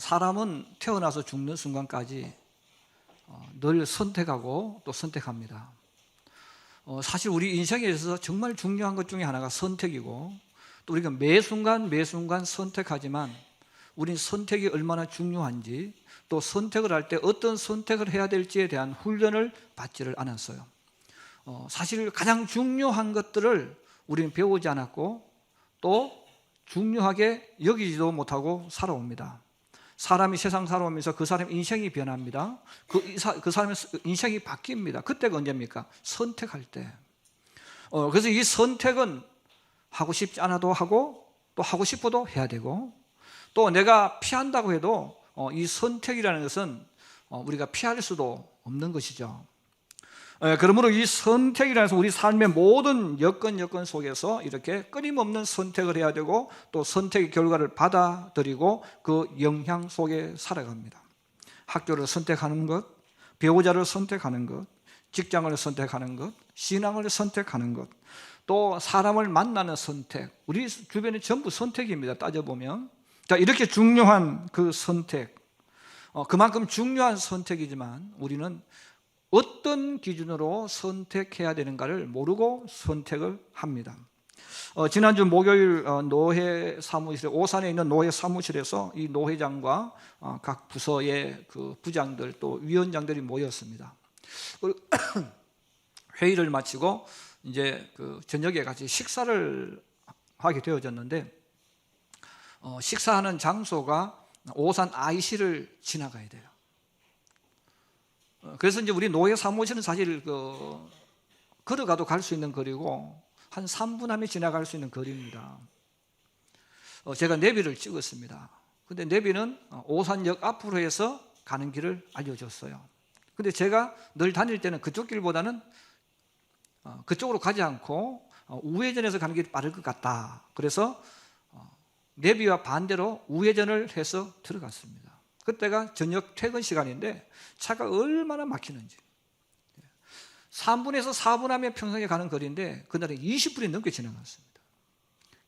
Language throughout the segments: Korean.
사람은 태어나서 죽는 순간까지 늘 선택하고 또 선택합니다. 사실 우리 인생에 있어서 정말 중요한 것 중에 하나가 선택이고, 또 우리가 매 순간 선택하지만 우린 선택이 얼마나 중요한지, 또 선택을 할 때 어떤 선택을 해야 될지에 대한 훈련을 받지를 않았어요. 사실 가장 중요한 것들을 우리는 배우지 않았고 또 중요하게 여기지도 못하고 살아옵니다. 사람이 세상 살아오면서 그 사람의 인생이 변합니다. 그 사람의 인생이 바뀝니다. 그때가 언제입니까? 선택할 때. 그래서 이 선택은 하고 싶지 않아도 하고, 또 하고 싶어도 해야 되고, 또 내가 피한다고 해도 이 선택이라는 것은 우리가 피할 수도 없는 것이죠. 그러므로 이 선택이라는 것은 우리 삶의 모든 여건 속에서 이렇게 끊임없는 선택을 해야 되고, 또 선택의 결과를 받아들이고 그 영향 속에 살아갑니다. 학교를 선택하는 것, 배우자를 선택하는 것, 직장을 선택하는 것, 신앙을 선택하는 것, 또 사람을 만나는 선택, 우리 주변에 전부 선택입니다. 따져보면. 자, 이렇게 중요한 그 선택, 그만큼 중요한 선택이지만 우리는 어떤 기준으로 선택해야 되는가를 모르고 선택을 합니다. 지난주 목요일 노회 사무실에, 오산에 있는 노회 사무실에서 이 노회장과 각 부서의 그 부장들 또 위원장들이 모였습니다. 회의를 마치고 이제 그 저녁에 같이 식사를 하게 되어졌는데, 식사하는 장소가 오산 IC를 지나가야 돼요. 그래서 이제 우리 노예 사무실은 사실 걸어가도 갈 수 있는 거리고 한 3분 하면 지나갈 수 있는 거리입니다. 제가 내비를 찍었습니다. 근데 내비는 오산역 앞으로 해서 가는 길을 알려줬어요. 근데 제가 늘 다닐 때는 그쪽 길보다는 그쪽으로 가지 않고 우회전해서 가는 길이 빠를 것 같다. 그래서 내비와 반대로 우회전을 해서 들어갔습니다. 그때가 저녁 퇴근 시간인데 차가 얼마나 막히는지. 3분에서 4분 하면 평상에 가는 거리인데 그날은 20분이 넘게 지나갔습니다.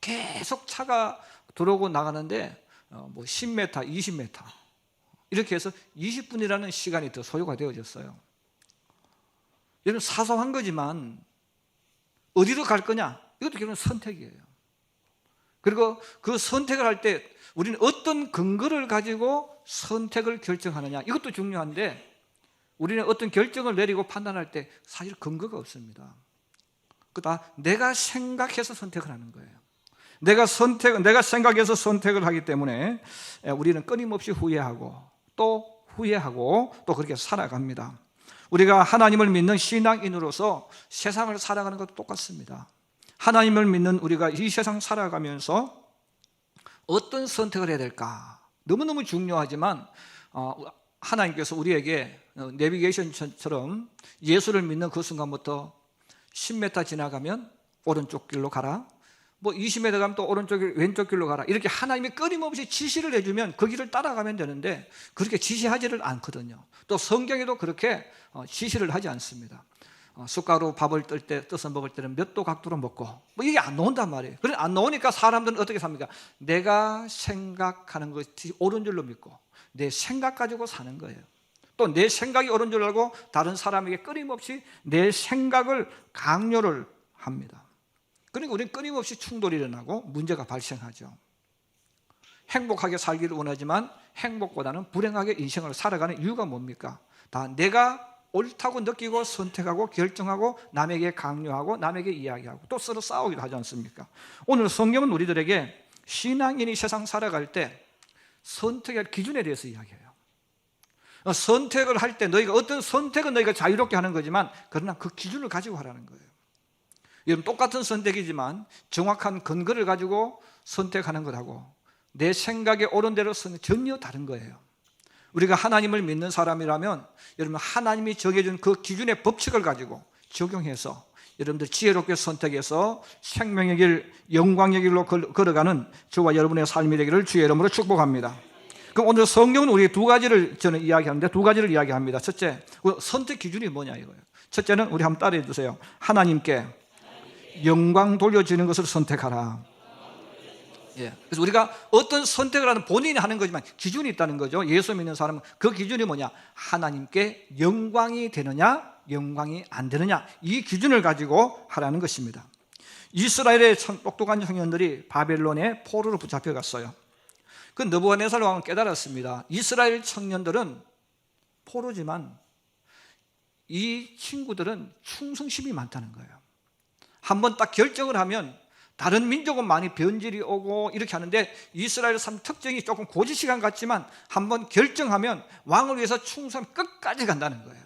계속 차가 들어오고 나가는데 뭐 10m, 20m 이렇게 해서 20분이라는 시간이 더 소요가 되어졌어요. 여러분, 사소한 거지만 어디로 갈 거냐? 이것도 결국은 선택이에요. 그리고 그 선택을 할 때 우리는 어떤 근거를 가지고 선택을 결정하느냐, 이것도 중요한데 우리는 어떤 결정을 내리고 판단할 때 사실 근거가 없습니다. 그다 내가 생각해서 선택을 하는 거예요. 내가 생각해서 선택을 하기 때문에 우리는 끊임없이 후회하고 또 그렇게 살아갑니다. 우리가 하나님을 믿는 신앙인으로서 세상을 살아가는 것도 똑같습니다. 하나님을 믿는 우리가 이 세상 살아가면서 어떤 선택을 해야 될까? 너무너무 중요하지만 하나님께서 우리에게 내비게이션처럼 예수를 믿는 그 순간부터 10m 지나가면 오른쪽 길로 가라, 뭐 20m 가면 또 왼쪽 길로 가라, 이렇게 하나님이 끊임없이 지시를 해주면 그 길을 따라가면 되는데 그렇게 지시하지를 않거든요. 또 성경에도 그렇게 지시를 하지 않습니다. 숟가락으로 밥을 떠서 먹을 때는 몇 도 각도로 먹고, 뭐 이게 안 나온단 말이에요. 그래 안 나오니까 사람들은 어떻게 삽니까? 내가 생각하는 것이 옳은 줄로 믿고 내 생각 가지고 사는 거예요. 또 내 생각이 옳은 줄 알고 다른 사람에게 끊임없이 내 생각을 강요를 합니다. 그러니까 우리는 끊임없이 충돌이 일어나고 문제가 발생하죠. 행복하게 살기를 원하지만 행복보다는 불행하게 인생을 살아가는 이유가 뭡니까? 다 내가 옳다고 느끼고 선택하고 결정하고 남에게 강요하고 남에게 이야기하고 또 서로 싸우기도 하지 않습니까? 오늘 성경은 우리들에게 신앙인이 세상 살아갈 때 선택의 기준에 대해서 이야기해요. 선택을 할 때 너희가 어떤 선택은 너희가 자유롭게 하는 거지만 그러나 그 기준을 가지고 하라는 거예요. 여러분, 똑같은 선택이지만 정확한 근거를 가지고 선택하는 것하고 내 생각에 옳은 대로 전혀 다른 거예요. 우리가 하나님을 믿는 사람이라면 여러분, 하나님이 정해준 그 기준의 법칙을 가지고 적용해서 여러분들 지혜롭게 선택해서 생명의 길, 영광의 길로 걸어가는 저와 여러분의 삶이 되기를 주의 이름으로 축복합니다. 그럼 오늘 성경은 우리 두 가지를 저는 이야기하는데 두 가지를 이야기합니다. 첫째, 선택 기준이 뭐냐 이거예요. 첫째는 우리 한번 따라해 주세요. 하나님께 영광 돌려주는 것을 선택하라. 예. 그래서 우리가 어떤 선택을 하는 본인이 하는 거지만 기준이 있다는 거죠. 예수 믿는 사람은 그 기준이 뭐냐? 하나님께 영광이 되느냐, 영광이 안 되느냐, 이 기준을 가지고 하라는 것입니다. 이스라엘의 똑똑한 청년들이 바벨론의 포로로 붙잡혀갔어요. 그 느부갓네살 왕은 깨달았습니다. 이스라엘 청년들은 포로지만 이 친구들은 충성심이 많다는 거예요. 한번 딱 결정을 하면 다른 민족은 많이 변질이 오고 이렇게 하는데 이스라엘 삶 특징이 조금 고지시간 같지만 한번 결정하면 왕을 위해서 충성 끝까지 간다는 거예요.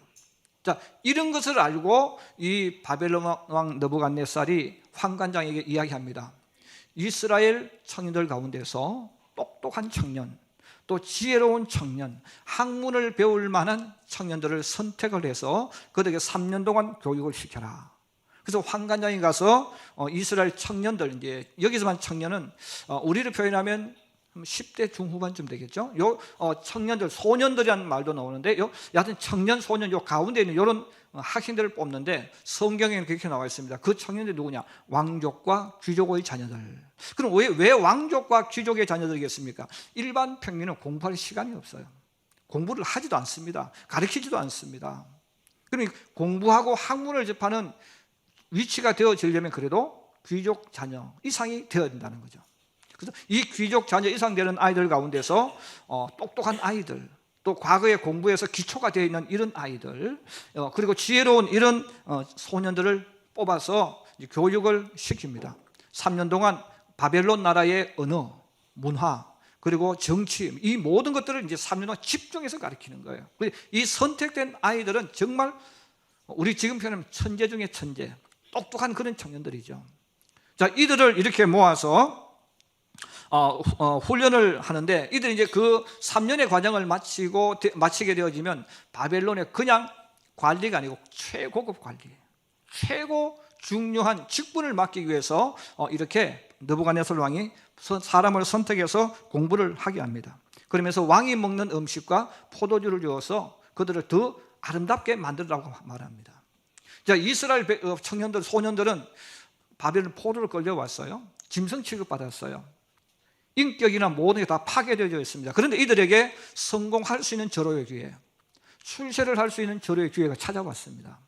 자, 이런 것을 알고 이 바벨론 왕 느부갓네살이 환관장에게 이야기합니다. 이스라엘 청년들 가운데서 똑똑한 청년, 또 지혜로운 청년, 학문을 배울 만한 청년들을 선택을 해서 그들에게 3년 동안 교육을 시켜라. 그래서 환관장에 가서 이스라엘 청년들, 이제 여기서만 청년은 우리를 표현하면 10대 중후반쯤 되겠죠. 요 청년들, 소년들이라는 말도 나오는데 여하튼 청년, 소년 요 가운데 있는 이런 학생들을 뽑는데 성경에는 그렇게 나와 있습니다. 그 청년들이 누구냐? 왕족과 귀족의 자녀들. 그럼 왜 왕족과 귀족의 자녀들이겠습니까? 일반 평민은 공부할 시간이 없어요. 공부를 하지도 않습니다. 가르치지도 않습니다. 그러니 공부하고 학문을 접하는 위치가 되어지려면 그래도 귀족 자녀 이상이 되어야 된다는 거죠. 그래서 이 귀족 자녀 이상 되는 아이들 가운데서 똑똑한 아이들, 또 과거에 공부해서 기초가 되어 있는 이런 아이들, 그리고 지혜로운 이런 소년들을 뽑아서 교육을 시킵니다. 3년 동안 바벨론 나라의 언어, 문화, 그리고 정치, 이 모든 것들을 이제 3년 동안 집중해서 가르치는 거예요. 이 선택된 아이들은 정말 우리 지금 표현하면 천재 중에 천재, 똑똑한 그런 청년들이죠. 자, 이들을 이렇게 모아서 훈련을 하는데 이들이 이제 그 3년의 과정을 마치게 되어지면 바벨론의 그냥 관리가 아니고 최고급 관리, 최고 중요한 직분을 맡기기 위해서 이렇게 느부갓네살 왕이 사람을 선택해서 공부를 하게 합니다. 그러면서 왕이 먹는 음식과 포도주를 주어서 그들을 더 아름답게 만들라고 말합니다. 자, 이스라엘 청년들, 소년들은 바벨론 포로를 끌려왔어요. 짐승 취급받았어요. 인격이나 모든 게 다 파괴되어 있습니다. 그런데 이들에게 성공할 수 있는 절호의 기회, 출세를 할 수 있는 절호의 기회가 찾아왔습니다.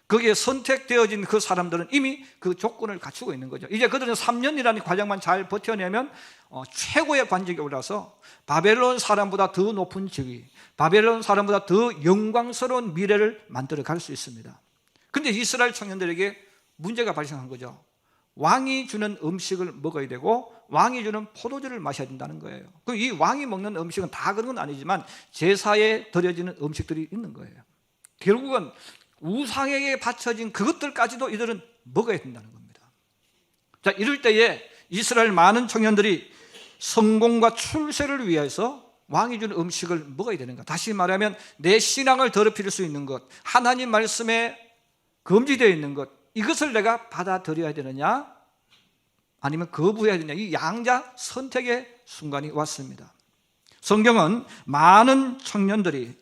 거기에 선택되어진 그 사람들은 이미 그 조건을 갖추고 있는 거죠. 이제 그들은 3년이라는 과정만 잘 버텨내면 최고의 관직에 올라서 바벨론 사람보다 더 높은 지위, 바벨론 사람보다 더 영광스러운 미래를 만들어 갈 수 있습니다. 그런데 이스라엘 청년들에게 문제가 발생한 거죠. 왕이 주는 음식을 먹어야 되고 왕이 주는 포도주를 마셔야 된다는 거예요. 이 왕이 먹는 음식은 다 그런 건 아니지만 제사에 드려지는 음식들이 있는 거예요. 결국은 우상에게 바쳐진 그것들까지도 이들은 먹어야 된다는 겁니다. 자, 이럴 때에 이스라엘 많은 청년들이 성공과 출세를 위해서 왕이 주는 음식을 먹어야 되는 것, 다시 말하면 내 신앙을 더럽힐 수 있는 것, 하나님 말씀에 금지되어 있는 것, 이것을 내가 받아들여야 되느냐 아니면 거부해야 되느냐, 이 양자 선택의 순간이 왔습니다. 성경은 많은 청년들이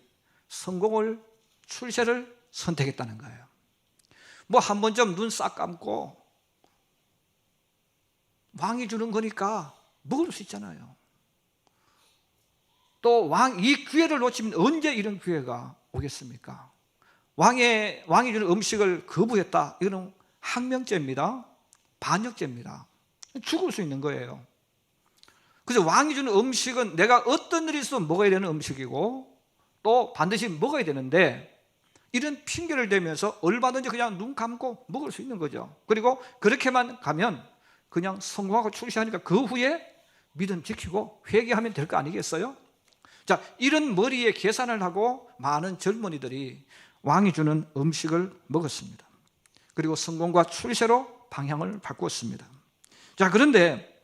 성공을, 출세를 선택했다는 거예요. 뭐 한 번쯤 눈 싹 감고 왕이 주는 거니까 먹을 수 있잖아요. 또 이 기회를 놓치면 언제 이런 기회가 오겠습니까? 왕이 주는 음식을 거부했다, 이거는 항명죄입니다. 반역죄입니다. 죽을 수 있는 거예요. 그래서 왕이 주는 음식은 내가 어떤 일이 있어도 먹어야 되는 음식이고 또 반드시 먹어야 되는데 이런 핑계를 대면서 얼마든지 그냥 눈 감고 먹을 수 있는 거죠. 그리고 그렇게만 가면 그냥 성공하고 출세하니까 그 후에 믿음 지키고 회개하면 될 거 아니겠어요? 자, 이런 머리에 계산을 하고 많은 젊은이들이 왕이 주는 음식을 먹었습니다. 그리고 성공과 출세로 방향을 바꾸었습니다. 자, 그런데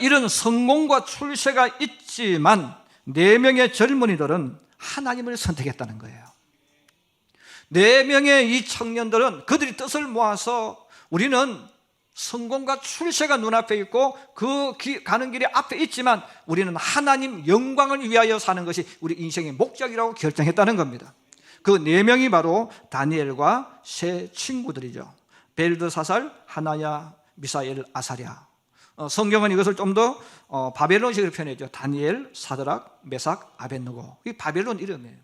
이런 성공과 출세가 있지만 4명의 젊은이들은 하나님을 선택했다는 거예요. 4명의 이 청년들은 그들이 뜻을 모아서 우리는 성공과 출세가 눈앞에 있고 가는 길이 앞에 있지만 우리는 하나님 영광을 위하여 사는 것이 우리 인생의 목적이라고 결정했다는 겁니다. 그 4명이 바로 다니엘과 세 친구들이죠. 벨드사살, 하나야, 미사엘, 아사랴. 성경은 이것을 좀 더 바벨론식으로 표현했죠. 다니엘, 사드락, 메삭, 아벳느고. 이 바벨론 이름이에요.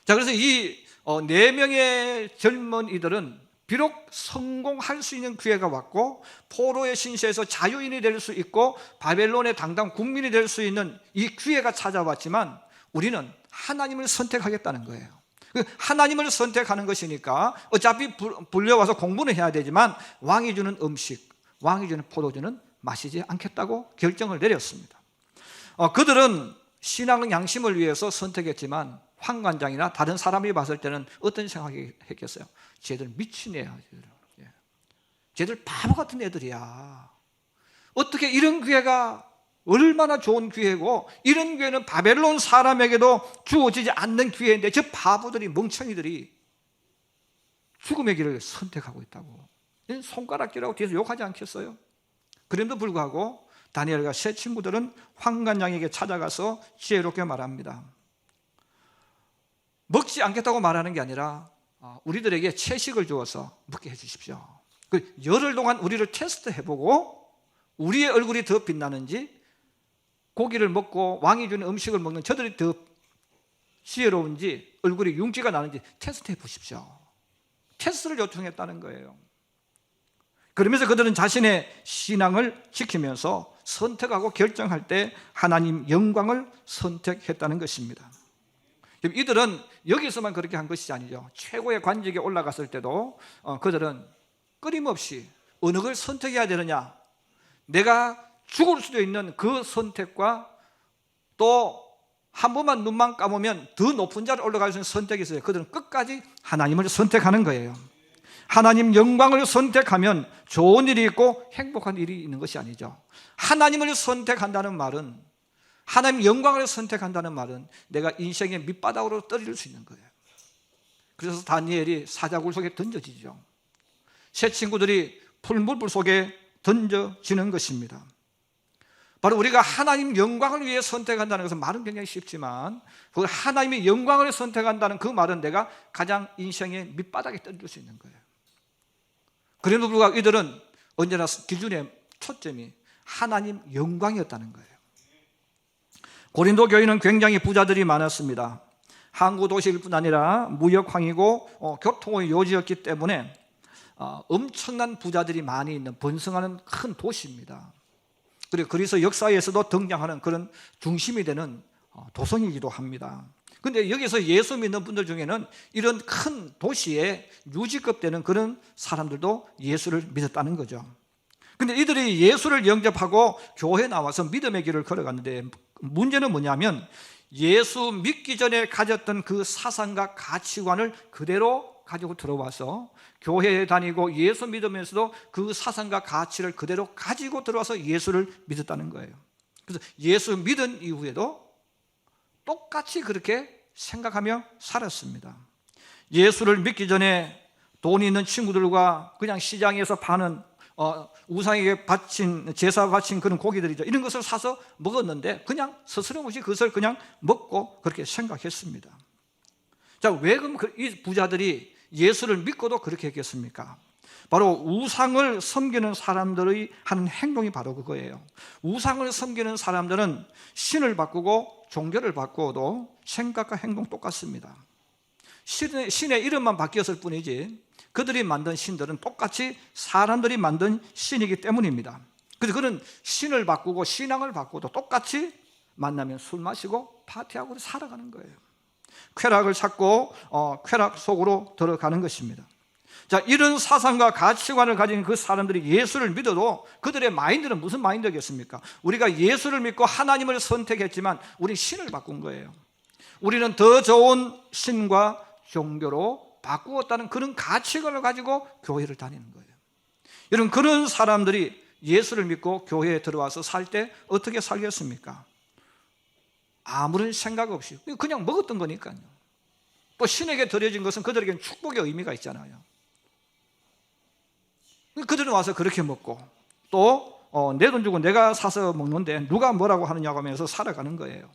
자, 그래서 이 4명의 젊은이들은 비록 성공할 수 있는 기회가 왔고 포로의 신세에서 자유인이 될 수 있고 바벨론의 당당 국민이 될 수 있는 이 기회가 찾아왔지만 우리는 하나님을 선택하겠다는 거예요. 하나님을 선택하는 것이니까 어차피 불려와서 공부는 해야 되지만 왕이 주는 음식, 왕이 주는 포도주는 마시지 않겠다고 결정을 내렸습니다. 그들은 신앙 양심을 위해서 선택했지만 황관장이나 다른 사람이 봤을 때는 어떤 생각이 했겠어요? 쟤들 미친 애야. 쟤들 바보 같은 애들이야. 어떻게 이런 기회가 얼마나 좋은 기회고 이런 기회는 바벨론 사람에게도 주어지지 않는 기회인데 저 바보들이, 멍청이들이 죽음의 길을 선택하고 있다고. 손가락질하고 뒤에서 욕하지 않겠어요? 그럼에도 불구하고 다니엘과 세 친구들은 황관장에게 찾아가서 지혜롭게 말합니다. 먹지 않겠다고 말하는 게 아니라 우리들에게 채식을 주어서 먹게 해주십시오. 열흘 동안 우리를 테스트해보고 우리의 얼굴이 더 빛나는지 고기를 먹고 왕이 주는 음식을 먹는 저들이 더 지혜로운지 얼굴이 윤기가 나는지 테스트해 보십시오. 테스트를 요청했다는 거예요. 그러면서 그들은 자신의 신앙을 지키면서 선택하고 결정할 때 하나님 영광을 선택했다는 것입니다. 이들은 여기서만 그렇게 한 것이 아니죠. 최고의 관직에 올라갔을 때도 그들은 끊임없이 어느 걸 선택해야 되느냐, 내가 죽을 수도 있는 그 선택과 또 한 번만 눈만 감으면 더 높은 자리에 올라갈 수 있는 선택이 있어요. 그들은 끝까지 하나님을 선택하는 거예요. 하나님 영광을 선택하면 좋은 일이 있고 행복한 일이 있는 것이 아니죠. 하나님을 선택한다는 말은, 하나님 영광을 선택한다는 말은 내가 인생의 밑바닥으로 떨어질 수 있는 거예요. 그래서 다니엘이 사자굴 속에 던져지죠. 세 친구들이 풀무불 속에 던져지는 것입니다. 바로 우리가 하나님 영광을 위해 선택한다는 것은 말은 굉장히 쉽지만 그 하나님의 영광을 선택한다는 그 말은 내가 가장 인생의 밑바닥에 떨어질 수 있는 거예요. 그럼에도 불구하고 이들은 언제나 기준의 초점이 하나님 영광이었다는 거예요. 고린도 교회는 굉장히 부자들이 많았습니다. 항구 도시일 뿐 아니라 무역황이고 교통의 요지였기 때문에 엄청난 부자들이 많이 있는 번성하는 큰 도시입니다. 그리고 그리스 역사에서도 등장하는 그런 중심이 되는 도성이기도 합니다. 그런데 여기서 예수 믿는 분들 중에는 이런 큰 도시에 유지급 되는 그런 사람들도 예수를 믿었다는 거죠. 그런데 이들이 예수를 영접하고 교회에 나와서 믿음의 길을 걸어갔는데 문제는 뭐냐면 예수 믿기 전에 가졌던 그 사상과 가치관을 그대로 가지고 들어와서 교회에 다니고 예수 믿으면서도 그 사상과 가치를 그대로 가지고 들어와서 예수를 믿었다는 거예요. 그래서 예수 믿은 이후에도 똑같이 그렇게 생각하며 살았습니다. 예수를 믿기 전에 돈이 있는 친구들과 그냥 시장에서 파는 우상에게 바친, 제사 바친 그런 고기들이죠. 이런 것을 사서 먹었는데 그냥 스스럼없이 그것을 그냥 먹고 그렇게 생각했습니다. 자, 왜 그럼 이 부자들이 예수를 믿고도 그렇게 했겠습니까? 바로 우상을 섬기는 사람들의 하는 행동이 바로 그거예요. 우상을 섬기는 사람들은 신을 바꾸고 종교를 바꾸어도 생각과 행동 똑같습니다. 신의 이름만 바뀌었을 뿐이지 그들이 만든 신들은 똑같이 사람들이 만든 신이기 때문입니다. 그래서 그는 신을 바꾸고 신앙을 바꾸어도 똑같이 만나면 술 마시고 파티하고 살아가는 거예요. 쾌락을 찾고 쾌락 속으로 들어가는 것입니다. 자, 이런 사상과 가치관을 가진 그 사람들이 예수를 믿어도 그들의 마인드는 무슨 마인드겠습니까? 우리가 예수를 믿고 하나님을 선택했지만 우리 신을 바꾼 거예요. 우리는 더 좋은 신과 종교로 바꾸었다는 그런 가치관을 가지고 교회를 다니는 거예요. 여러분, 그런 사람들이 예수를 믿고 교회에 들어와서 살 때 어떻게 살겠습니까? 아무런 생각 없이 그냥 먹었던 거니까요. 또 신에게 드려진 것은 그들에게는 축복의 의미가 있잖아요. 그들은 와서 그렇게 먹고 또 내 돈 주고 내가 사서 먹는데 누가 뭐라고 하느냐고 하면서 살아가는 거예요.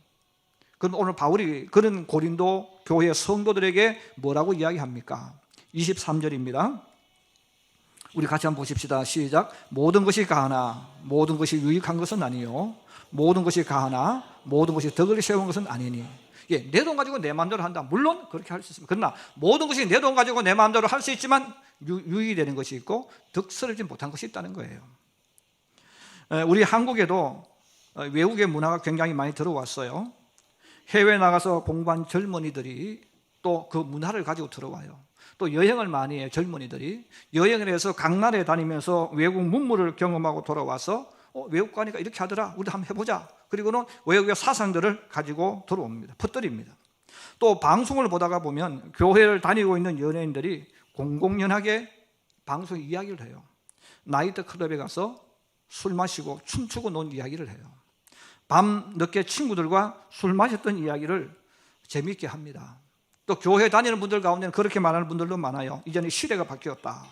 그럼 오늘 바울이 그런 고린도 교회 성도들에게 뭐라고 이야기합니까? 23절입니다. 우리 같이 한번 보십시다. 시작. 모든 것이 가하나 모든 것이 유익한 것은 아니요 모든 것이 가하나 모든 것이 덕을 세운 것은 아니니. 예, 내 돈 가지고 내 마음대로 한다. 물론 그렇게 할 수 있습니다. 그러나 모든 것이 내 돈 가지고 내 마음대로 할 수 있지만 유익이 되는 것이 있고 덕스러지 못한 것이 있다는 거예요. 우리 한국에도 외국의 문화가 굉장히 많이 들어왔어요. 해외에 나가서 공부한 젊은이들이 또 그 문화를 가지고 들어와요. 또 여행을 많이 해요. 젊은이들이 여행을 해서 각 나라에 다니면서 외국 문물을 경험하고 돌아와서 외국 가니까 이렇게 하더라, 우리도 한번 해보자. 그리고는 외국의 사상들을 가지고 들어옵니다. 퍼뜨립니다. 또 방송을 보다가 보면 교회를 다니고 있는 연예인들이 공공연하게 방송 이야기를 해요. 나이트 클럽에 가서 술 마시고 춤추고 논 이야기를 해요. 밤 늦게 친구들과 술 마셨던 이야기를 재미있게 합니다. 또 교회 다니는 분들 가운데는 그렇게 말하는 분들도 많아요. 이제는 시대가 바뀌었다.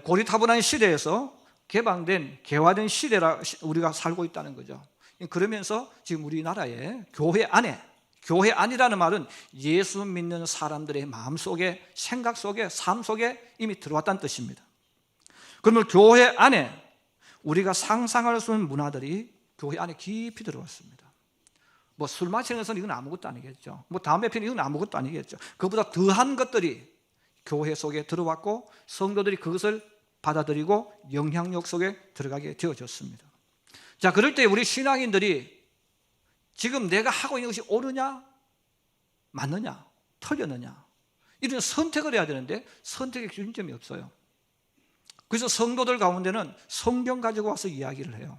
고리타분한 시대에서 개방된 개화된 시대라 우리가 살고 있다는 거죠. 그러면서 지금 우리나라에 교회 안이라는 말은 예수 믿는 사람들의 마음속에, 생각 속에, 삶 속에 이미 들어왔다는 뜻입니다. 그러면 교회 안에 우리가 상상할 수 있는 문화들이 교회 안에 깊이 들어왔습니다. 뭐 술 마시는 것은 이건 아무것도 아니겠죠. 뭐 담배 피는 이건 아무것도 아니겠죠. 그보다 더한 것들이 교회 속에 들어왔고 성도들이 그것을 받아들이고 영향력 속에 들어가게 되어졌습니다. 자, 그럴 때 우리 신앙인들이 지금 내가 하고 있는 것이 옳으냐, 맞느냐, 틀렸느냐, 이런 선택을 해야 되는데 선택의 기준점이 없어요. 그래서 성도들 가운데는 성경 가지고 와서 이야기를 해요.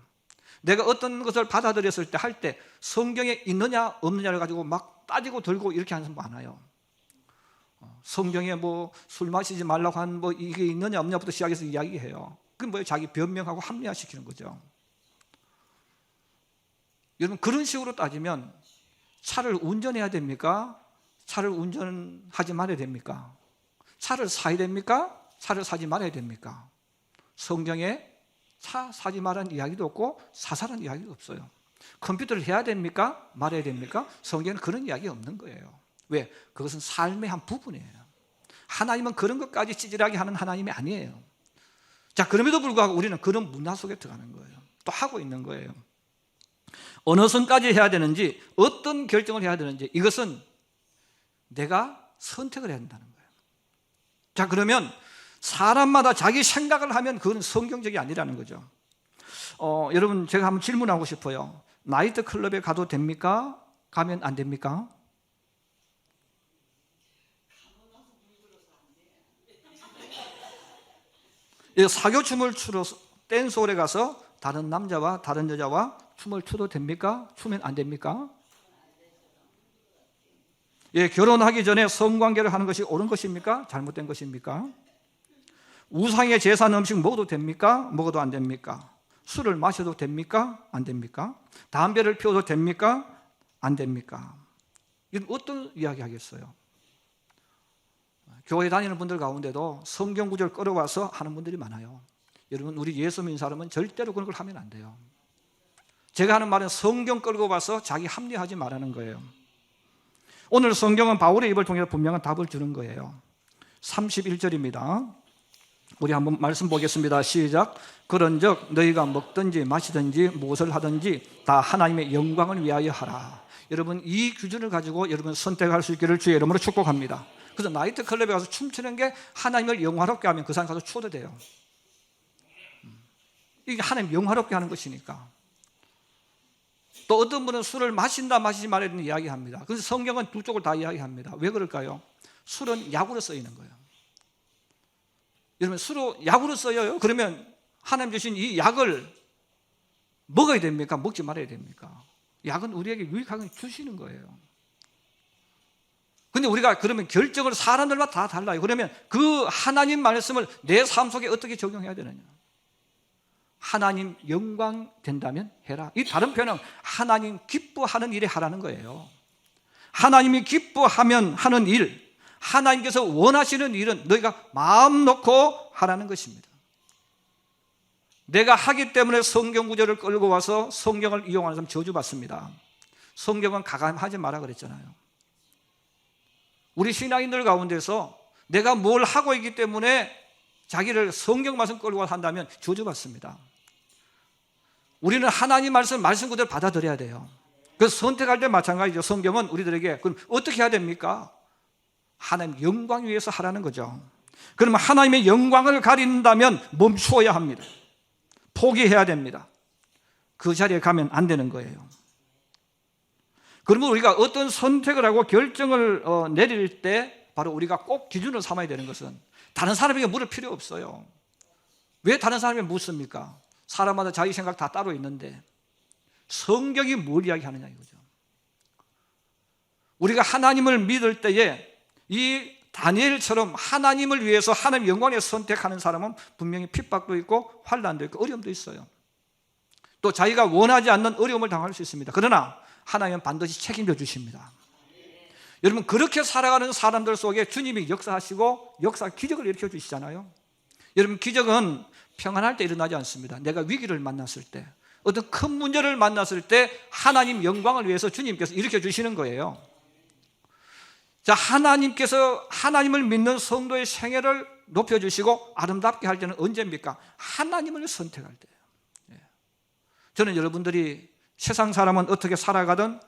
내가 어떤 것을 받아들였을 때 할 때 성경에 있느냐 없느냐를 가지고 막 따지고 들고 이렇게 하는 사람 많아요. 성경에 뭐 술 마시지 말라고 한 뭐 이게 있느냐 없느냐부터 시작해서 이야기해요. 그건 뭐예요? 자기 변명하고 합리화시키는 거죠. 여러분, 그런 식으로 따지면 차를 운전해야 됩니까? 차를 운전하지 말아야 됩니까? 차를 사야 됩니까? 차를 사지 말아야 됩니까? 성경에 차 사지 말라는 이야기도 없고 사사라는 이야기도 없어요. 컴퓨터를 해야 됩니까? 말아야 됩니까? 성경에는 그런 이야기 없는 거예요. 왜? 그것은 삶의 한 부분이에요. 하나님은 그런 것까지 찌질하게 하는 하나님이 아니에요. 자, 그럼에도 불구하고 우리는 그런 문화 속에 들어가는 거예요. 또 하고 있는 거예요. 어느 선까지 해야 되는지, 어떤 결정을 해야 되는지, 이것은 내가 선택을 해야 된다는 거예요. 자, 그러면 사람마다 자기 생각을 하면 그건 성경적이 아니라는 거죠. 여러분, 제가 한번 질문하고 싶어요. 나이트 클럽에 가도 됩니까? 가면 안 됩니까? 사교춤을 추러 댄스홀에 가서 다른 남자와 다른 여자와 춤을 춰도 됩니까? 추면 안 됩니까? 결혼하기 전에 성관계를 하는 것이 옳은 것입니까? 잘못된 것입니까? 우상의 제사 음식 먹어도 됩니까? 먹어도 안 됩니까? 술을 마셔도 됩니까? 안 됩니까? 담배를 피워도 됩니까? 안 됩니까? 이건 어떤 이야기 하겠어요? 교회 다니는 분들 가운데도 성경 구절 끌어와서 하는 분들이 많아요. 여러분, 우리 예수 믿는 사람은 절대로 그런 걸 하면 안 돼요. 제가 하는 말은 성경 끌고 와서 자기 합리화하지 말라는 거예요. 오늘 성경은 바울의 입을 통해서 분명한 답을 주는 거예요. 31절입니다. 우리 한번 말씀 보겠습니다. 시작. 그런즉 너희가 먹든지 마시든지 무엇을 하든지 다 하나님의 영광을 위하여 하라. 여러분, 이 기준을 가지고 여러분 선택할 수 있기를 주의 이름으로 축복합니다. 그래서 나이트 클럽에 가서 춤추는 게 하나님을 영화롭게 하면 그 사람 가서 추어도 돼요. 이게 하나님 영화롭게 하는 것이니까. 또 어떤 분은 술을 마신다 마시지 말아야 되는 이야기합니다. 그래서 성경은 두 쪽을 다 이야기합니다. 왜 그럴까요? 술은 약으로 쓰이는 거예요. 여러분, 술을 약으로 써요. 그러면 하나님 주신 이 약을 먹어야 됩니까? 먹지 말아야 됩니까? 약은 우리에게 유익하게 주시는 거예요. 근데 우리가 그러면 결정을 사람들마다 다 달라요. 그러면 그 하나님 말씀을 내 삶 속에 어떻게 적용해야 되느냐? 하나님 영광 된다면 해라. 이 다른 표현은 하나님 기뻐하는 일에 하라는 거예요. 하나님이 기뻐하면 하는 일, 하나님께서 원하시는 일은 너희가 마음 놓고 하라는 것입니다. 내가 하기 때문에 성경 구절을 끌고 와서 성경을 이용하는 사람 저주받습니다. 성경은 가감하지 마라 그랬잖아요. 우리 신앙인들 가운데서 내가 뭘 하고 있기 때문에 자기를 성경 말씀 끌고 한다면 저주받습니다. 우리는 하나님 말씀 그대로 받아들여야 돼요. 그래서 선택할 때 마찬가지죠. 성경은 우리들에게 그럼 어떻게 해야 됩니까? 하나님 영광 위해서 하라는 거죠. 그러면 하나님의 영광을 가린다면 멈추어야 합니다. 포기해야 됩니다. 그 자리에 가면 안 되는 거예요. 그러면 우리가 어떤 선택을 하고 결정을 내릴 때 바로 우리가 꼭 기준을 삼아야 되는 것은 다른 사람에게 물을 필요 없어요. 왜 다른 사람에게 묻습니까? 사람마다 자기 생각 다 따로 있는데 성경이 뭘 이야기하느냐 이거죠. 우리가 하나님을 믿을 때에 이 다니엘처럼 하나님을 위해서 하나님 영광에 선택하는 사람은 분명히 핍박도 있고 환난도 있고 어려움도 있어요. 또 자기가 원하지 않는 어려움을 당할 수 있습니다. 그러나 하나님은 반드시 책임져 주십니다. 여러분, 그렇게 살아가는 사람들 속에 주님이 역사하시고 기적을 일으켜 주시잖아요. 여러분, 기적은 평안할 때 일어나지 않습니다. 내가 위기를 만났을 때, 어떤 큰 문제를 만났을 때 하나님 영광을 위해서 주님께서 일으켜 주시는 거예요. 자, 하나님께서 하나님을 믿는 성도의 생애를 높여주시고 아름답게 할 때는 언제입니까? 하나님을 선택할 때예요. 저는 여러분들이 세상 사람은 어떻게 살아가든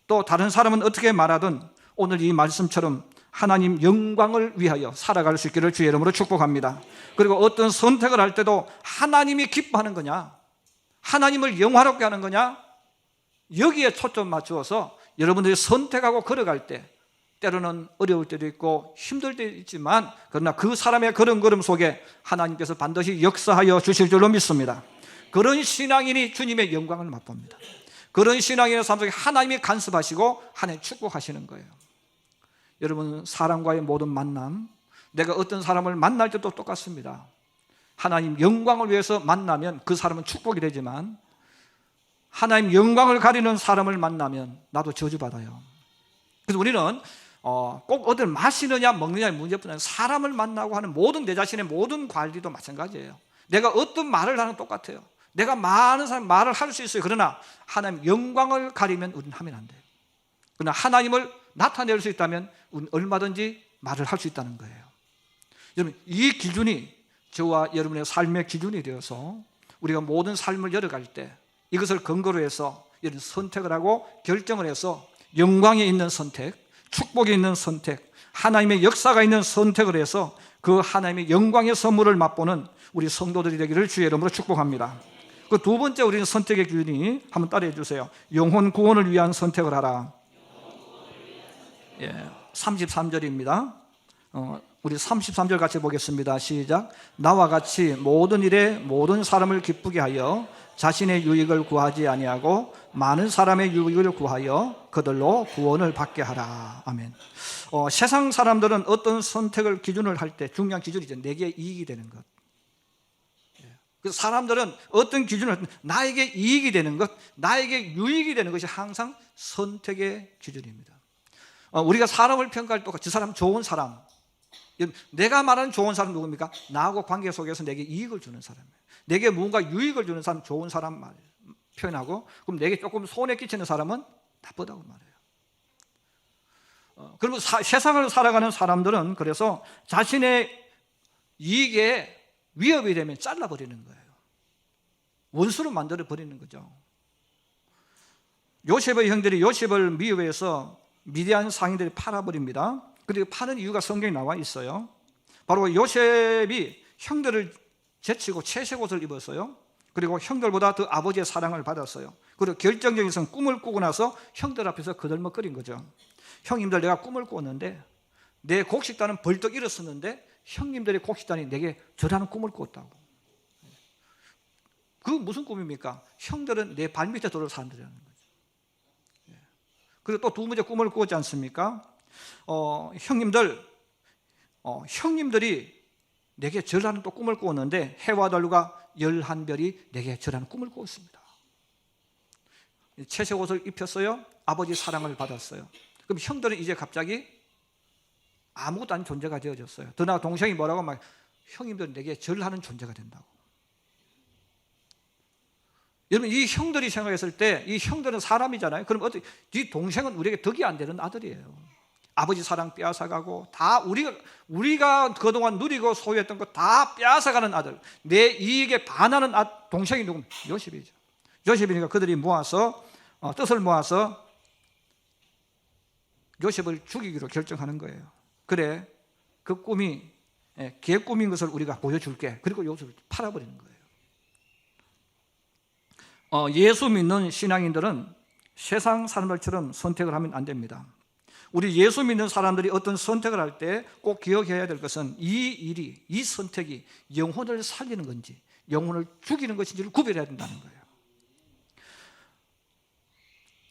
또 다른 사람은 어떻게 말하든 오늘 이 말씀처럼 하나님 영광을 위하여 살아갈 수 있기를 주의 이름으로 축복합니다. 그리고 어떤 선택을 할 때도 하나님이 기뻐하는 거냐, 하나님을 영화롭게 하는 거냐, 여기에 초점 맞추어서 여러분들이 선택하고 걸어갈 때 때로는 어려울 때도 있고 힘들 때도 있지만 그러나 그 사람의 걸음걸음 속에 하나님께서 반드시 역사하여 주실 줄로 믿습니다. 그런 신앙인이 주님의 영광을 맛봅니다. 그런 신앙인의 삶 속에 하나님이 간섭하시고 하나님 축복하시는 거예요. 여러분, 사람과의 모든 만남, 내가 어떤 사람을 만날 때도 똑같습니다. 하나님 영광을 위해서 만나면 그 사람은 축복이 되지만 하나님 영광을 가리는 사람을 만나면 나도 저주받아요. 그래서 우리는 꼭 어딜 마시느냐 먹느냐의 문제뿐 아니라 사람을 만나고 하는 모든 내 자신의 모든 관리도 마찬가지예요. 내가 어떤 말을 하는 똑같아요. 내가 많은 사람 말을 할 수 있어요. 그러나 하나님 영광을 가리면 우리는 하면 안 돼요. 그러나 하나님을 나타낼 수 있다면 우리는 얼마든지 말을 할 수 있다는 거예요. 여러분, 이 기준이 저와 여러분의 삶의 기준이 되어서 우리가 모든 삶을 열어갈 때 이것을 근거로 해서 이런 선택을 하고 결정을 해서 영광이 있는 선택, 축복이 있는 선택, 하나님의 역사가 있는 선택을 해서 그 하나님의 영광의 선물을 맛보는 우리 성도들이 되기를 주의 이름으로 축복합니다. 그 두 번째 우리는 선택의 기준이 한번 따라해 주세요. 영혼 구원을 위한 선택을 하라. 33절입니다. 우리 33절 같이 보겠습니다. 시작. 나와 같이 모든 일에 모든 사람을 기쁘게 하여 자신의 유익을 구하지 아니하고 많은 사람의 유익을 구하여 그들로 구원을 받게 하라. 아멘. 세상 사람들은 어떤 선택을 기준을 할 때 중요한 기준이죠. 내게 이익이 되는 것. 그래서 사람들은 어떤 기준을 할 때 나에게 이익이 되는 것, 나에게 유익이 되는 것이 항상 선택의 기준입니다. 우리가 사람을 평가할 때 저 사람 좋은 사람, 내가 말하는 좋은 사람 누굽니까? 나하고 관계 속에서 내게 이익을 주는 사람이에요. 내게 뭔가 유익을 주는 사람 좋은 사람 말 표현하고, 그럼 내게 조금 손해 끼치는 사람은 나쁘다고 말해요. 그리고 세상을 살아가는 사람들은 그래서 자신의 이익에 위협이 되면 잘라버리는 거예요. 원수로 만들어버리는 거죠. 요셉의 형들이 요셉을 미워해서 미디안 상인들이 팔아버립니다. 그리고 파는 이유가 성경에 나와 있어요. 바로 요셉이 형들을 제치고 채색 옷을 입었어요. 그리고 형들보다 더 아버지의 사랑을 받았어요. 그리고 결정적인 꿈을 꾸고 나서 형들 앞에서 거들먹거린 거죠. 형님들, 내가 꿈을 꿨는데 내 곡식단은 벌떡 일어섰는데 형님들의 곡식단이 내게 저라는 꿈을 꿨다고. 그 무슨 꿈입니까? 형들은 내 발밑에 들어올 사람들이라는 거죠. 그리고 또 두 번째 꿈을 꾸었지 않습니까? 형님들이 내게 절하는 또 꿈을 꾸었는데 해와 달과 11별이 내게 절하는 꿈을 꾸었습니다. 채색 옷을 입혔어요. 아버지 사랑을 받았어요. 그럼 형들은 이제 갑자기 아무것도 아닌 존재가 되어졌어요. 더 나아 동생이 뭐라고 막 형님들은 내게 절하는 존재가 된다고. 여러분, 이 형들이 생각했을 때 이 형들은 사람이잖아요. 그럼 어떻게 이 동생은 우리에게 덕이 안 되는 아들이에요. 아버지 사랑 빼앗아가고 다 우리가 그동안 누리고 소유했던 것 다 빼앗아가는 아들, 내 이익에 반하는 동생이 누구면 요셉이죠. 요셉이니까 그들이 모아서 뜻을 모아서 요셉을 죽이기로 결정하는 거예요. 그래, 그 꿈이 개꿈인 것을 우리가 보여줄게. 그리고 요셉을 팔아버리는 거예요. 예수 믿는 신앙인들은 세상 사람들처럼 선택을 하면 안 됩니다. 우리 예수 믿는 사람들이 어떤 선택을 할 때 꼭 기억해야 될 것은 이 선택이 영혼을 살리는 건지 영혼을 죽이는 것인지를 구별해야 된다는 거예요.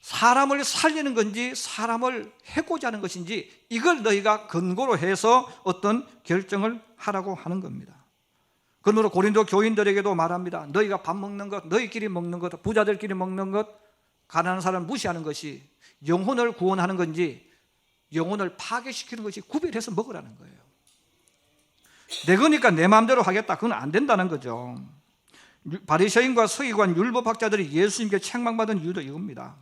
사람을 살리는 건지 사람을 해고자 하는 것인지 이걸 너희가 근거로 해서 어떤 결정을 하라고 하는 겁니다. 그러므로 고린도 교인들에게도 말합니다. 너희가 밥 먹는 것, 너희끼리 먹는 것, 부자들끼리 먹는 것, 가난한 사람을 무시하는 것이 영혼을 구원하는 건지 영혼을 파괴시키는 것이 구별해서 먹으라는 거예요. 내 거니까 내 마음대로 하겠다, 그건 안 된다는 거죠. 바리새인과 서기관 율법학자들이 예수님께 책망받은 이유도 이겁니다.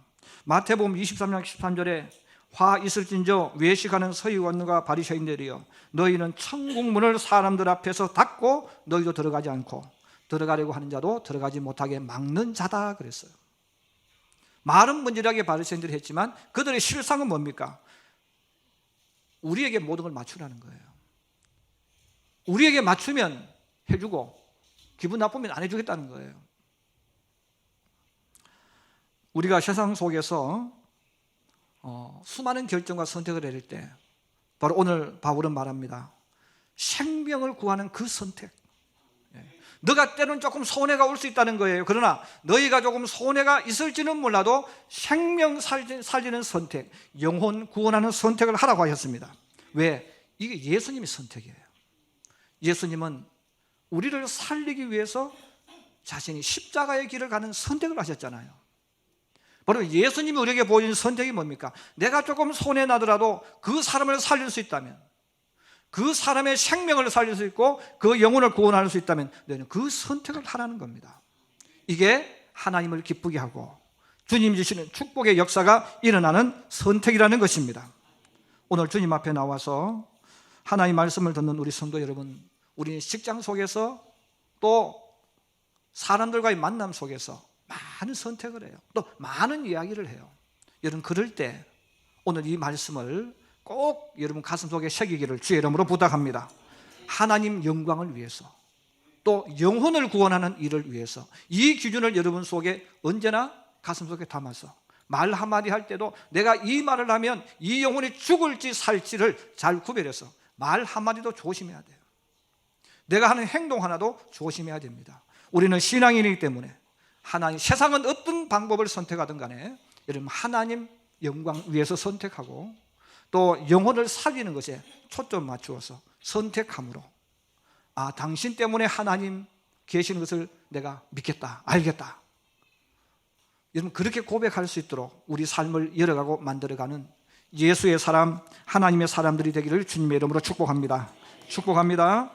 마태복음 23장 13절에 화 있을진저 외식하는 서기관과 바리새인들이여 너희는 천국문을 사람들 앞에서 닫고 너희도 들어가지 않고 들어가려고 하는 자도 들어가지 못하게 막는 자다 그랬어요. 말은 문질하게 바리새인들이 했지만 그들의 실상은 뭡니까? 우리에게 모든 걸 맞추라는 거예요. 우리에게 맞추면 해주고 기분 나쁘면 안 해주겠다는 거예요. 우리가 세상 속에서 수많은 결정과 선택을 해낼 때 바로 오늘 바울은 말합니다. 생명을 구하는 그 선택. 너가 때로는 조금 손해가 올 수 있다는 거예요. 그러나 너희가 조금 손해가 있을지는 몰라도 생명 살리는 선택, 영혼 구원하는 선택을 하라고 하셨습니다. 왜? 이게 예수님의 선택이에요. 예수님은 우리를 살리기 위해서 자신이 십자가의 길을 가는 선택을 하셨잖아요. 바로 예수님이 우리에게 보여준 선택이 뭡니까? 내가 조금 손해 나더라도 그 사람을 살릴 수 있다면, 그 사람의 생명을 살릴 수 있고 그 영혼을 구원할 수 있다면 너희는 그 선택을 하라는 겁니다. 이게 하나님을 기쁘게 하고 주님 주시는 축복의 역사가 일어나는 선택이라는 것입니다. 오늘 주님 앞에 나와서 하나님의 말씀을 듣는 우리 성도 여러분, 우리는 직장 속에서 또 사람들과의 만남 속에서 많은 선택을 해요. 또 많은 이야기를 해요. 여러분, 그럴 때 오늘 이 말씀을 꼭 여러분 가슴속에 새기기를 주의 이름으로 부탁합니다. 하나님 영광을 위해서, 또 영혼을 구원하는 일을 위해서 이 기준을 여러분 속에 언제나 가슴속에 담아서 말 한마디 할 때도 내가 이 말을 하면 이 영혼이 죽을지 살지를 잘 구별해서 말 한마디도 조심해야 돼요. 내가 하는 행동 하나도 조심해야 됩니다. 우리는 신앙인이기 때문에 하나님, 세상은 어떤 방법을 선택하든 간에 여러분 하나님 영광 위해서 선택하고 또 영혼을 살리는 것에 초점 맞추어서 선택함으로 당신 때문에 하나님 계시는 것을 내가 믿겠다, 알겠다. 여러분 그렇게 고백할 수 있도록 우리 삶을 열어가고 만들어가는 예수의 사람, 하나님의 사람들이 되기를 주님의 이름으로 축복합니다. 축복합니다.